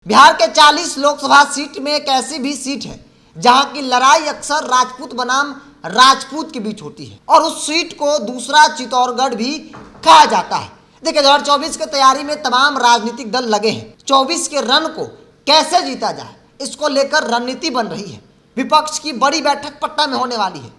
बिहार के 40 लोकसभा सीट में एक ऐसी भी सीट है जहां की लड़ाई अक्सर राजपूत बनाम राजपूत के बीच होती है और उस सीट को दूसरा चित्तौड़गढ़ भी कहा जाता है। देखिए 2024 की तैयारी में तमाम राजनीतिक दल लगे हैं। 24 के रन को कैसे जीता जाए इसको लेकर रणनीति बन रही है। विपक्ष की बड़ी बैठक पटना में होने वाली है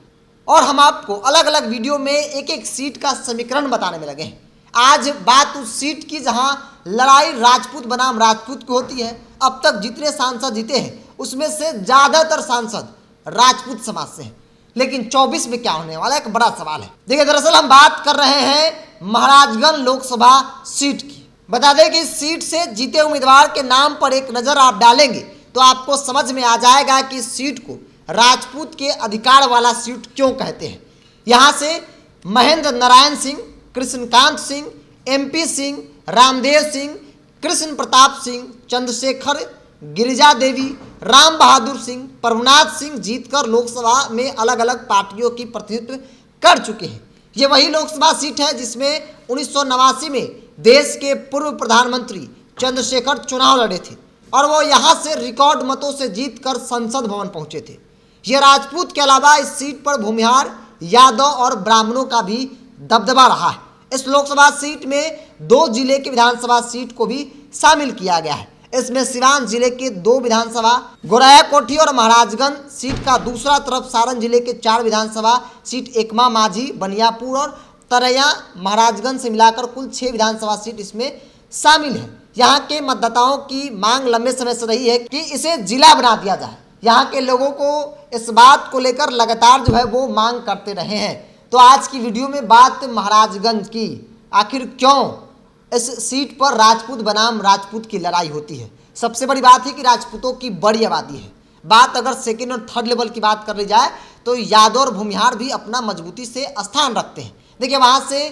और हम आपको अलग अलग वीडियो में एक एक सीट का समीकरण बताने में लगे हैं। आज बात उस सीट की जहां लड़ाई राजपूत बनाम राजपूत की होती है। अब तक जितने सांसद जीते हैं उसमें से ज्यादातर सांसद राजपूत समाज से हैं, लेकिन 24 में क्या होने वाला एक बड़ा सवाल है। देखिए दरअसल हम बात कर रहे हैं महाराजगंज लोकसभा सीट की। बता दें कि इस सीट से जीते उम्मीदवार के नाम पर एक नजर आप डालेंगे तो आपको समझ में आ जाएगा कि इस सीट को राजपूत के अधिकार वाला सीट क्यों कहते हैं। यहां से महेंद्र नारायण सिंह, कृष्णकांत सिंह, MP सिंह, रामदेव सिंह, कृष्ण प्रताप सिंह, चंद्रशेखर, गिरिजा देवी, राम बहादुर सिंह, प्रभुनाथ सिंह जीतकर लोकसभा में अलग अलग पार्टियों की प्रतिनिधित्व कर चुके हैं। ये वही लोकसभा सीट है जिसमें 1989 में देश के पूर्व प्रधानमंत्री चंद्रशेखर चुनाव लड़े थे और वो यहाँ से रिकॉर्ड मतों से जीतकर संसद भवन पहुंचे थे। ये राजपूत के अलावा इस सीट पर भूमिहार, यादव और ब्राह्मणों का भी दबदबा रहा है। इस लोकसभा सीट में 2 जिले की विधानसभा सीट को भी शामिल किया गया है। इसमें सिवान जिले के 2 विधानसभा, गोराया कोठी और महाराजगंज सीट का दूसरा तरफ सारण जिले के 4 विधानसभा सीट, एकमा माझी, बनियापुर और तरैया महाराजगंज से मिलाकर कुल 6 विधानसभा सीट इसमें शामिल है। यहाँ के मतदाताओं की मांग लंबे समय से रही है कि इसे जिला बना दिया जाए। यहाँ के लोगों को इस बात को लेकर लगातार जो है वो मांग करते रहे हैं। तो आज की वीडियो में बात महाराजगंज की, आखिर क्यों इस सीट पर राजपूत बनाम राजपूत की लड़ाई होती है। सबसे बड़ी बात है कि राजपूतों की बड़ी आबादी है। बात अगर सेकेंड और थर्ड लेवल की बात कर ली जाए तो यादव और भूमिहार भी अपना मजबूती से स्थान रखते हैं। देखिए वहां से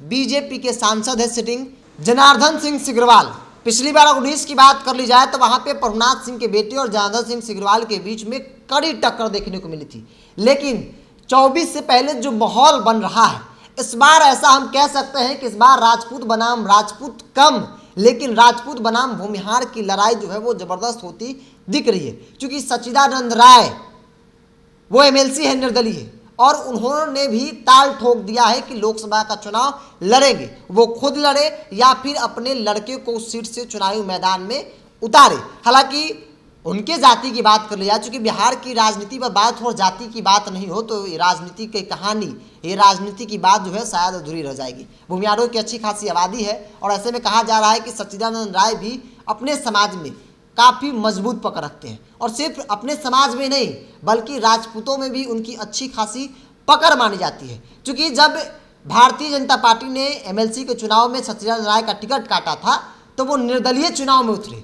बीजेपी के सांसद है सिटिंग जनार्दन सिंह सिग्रीवाल। पिछली बार 19 की बात कर ली जाए तो वहां पे प्रभुनाथ सिंह के बेटे और जनार्दन सिंह सिग्रीवाल के बीच में कड़ी टक्कर देखने को मिली थी। लेकिन 24 से पहले जो माहौल बन रहा है इस बार ऐसा हम कह सकते हैं कि इस बार राजपूत बनाम राजपूत कम, लेकिन राजपूत बनाम भूमिहार की लड़ाई जो है वो जबरदस्त होती दिख रही है। क्योंकि सच्चिदानंद राय वो MLC है निर्दलीय और उन्होंने भी ताल ठोक दिया है कि लोकसभा का चुनाव लड़ेंगे। वो खुद लड़े या फिर अपने लड़के को उस सीट से चुनावी मैदान में उतारे। हालांकि उनके जाति की बात कर लिया, चूंकि बिहार की राजनीति पर बात हो, जाति की बात नहीं हो तो राजनीति की कहानी, ये राजनीति की बात जो है शायद अधूरी रह जाएगी। भूमिहारों की अच्छी खासी आबादी है और ऐसे में कहा जा रहा है कि सच्चिदानंद राय भी अपने समाज में काफ़ी मजबूत पकड़ रखते हैं और सिर्फ अपने समाज में नहीं बल्कि राजपूतों में भी उनकी अच्छी खासी पकड़ मानी जाती है। क्योंकि जब भारतीय जनता पार्टी ने MLC के चुनाव में सच्चिदानंद राय का टिकट काटा था तो वो निर्दलीय चुनाव में उतरे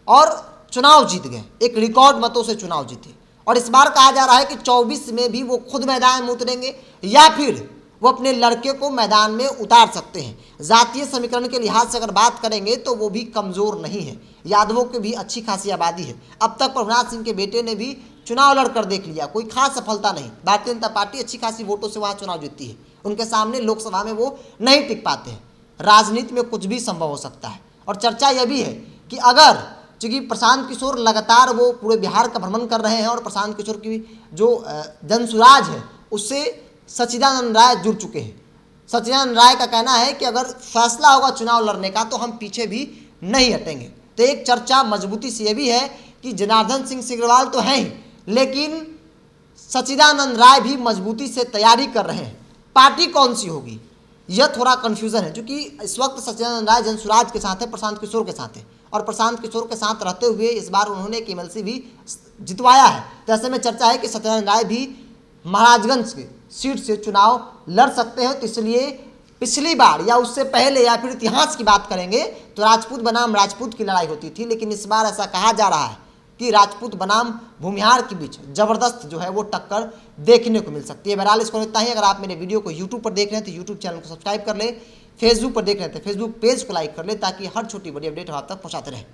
और चुनाव जीत गए, एक रिकॉर्ड मतों से चुनाव जीते। और इस बार कहा जा रहा है कि 24 में भी वो खुद मैदान में उतरेंगे या फिर वो अपने लड़के को मैदान में उतार सकते हैं। जातीय समीकरण के लिहाज से अगर बात करेंगे तो वो भी कमज़ोर नहीं है। यादवों की भी अच्छी खासी आबादी है। अब तक प्रभुनाथ सिंह के बेटे ने भी चुनाव लड़कर देख लिया, कोई खास सफलता नहीं। भारतीय जनता पार्टी अच्छी खासी वोटों से वहाँ चुनाव जीतती है, उनके सामने लोकसभा में वो नहीं टिक पाते हैं। राजनीति में कुछ भी संभव हो सकता है और चर्चा यह भी है कि अगर, चूँकि प्रशांत किशोर लगातार वो पूरे बिहार का भ्रमण कर रहे हैं और प्रशांत किशोर की जो जनसुराज है उससे सच्चिदानंद राय जुड़ चुके हैं। सच्चिदानंद राय का कहना है कि अगर फैसला होगा चुनाव लड़ने का तो हम पीछे भी नहीं हटेंगे। तो एक चर्चा मजबूती से यह भी है कि जनार्दन सिंह सिग्रीवाल तो हैं ही, लेकिन सच्चिदानंद राय भी मजबूती से तैयारी कर रहे हैं। पार्टी कौन सी होगी यह थोड़ा कन्फ्यूजन है, क्योंकि इस वक्त सच्चिदानंद राय जनसुराज के साथ है, प्रशांत किशोर के साथ है और प्रशांत किशोर के साथ रहते हुए इस बार उन्होंने एक MLC भी जितवाया है। तो ऐसे में चर्चा है कि सच्चिदानंद राय भी महाराजगंज की सीट से चुनाव लड़ सकते हैं। तो इसलिए पिछली बार या उससे पहले या फिर इतिहास की बात करेंगे तो राजपूत बनाम राजपूत की लड़ाई होती थी, लेकिन इस बार ऐसा कहा जा रहा है कि राजपूत बनाम भूमिहार के बीच जबरदस्त जो है वो टक्कर देखने को मिल सकती है। बहरहाल इसको इतना ही। अगर आप मेरे वीडियो को यूट्यूब पर देख रहे हैं तो यूट्यूब चैनल को सब्सक्राइब कर ले, फेसबुक पर देख रहे हैं तो फेसबुक पेज को लाइक कर ले ताकि हर छोटी बड़ी अपडेट आप तक पहुँचाते रहे।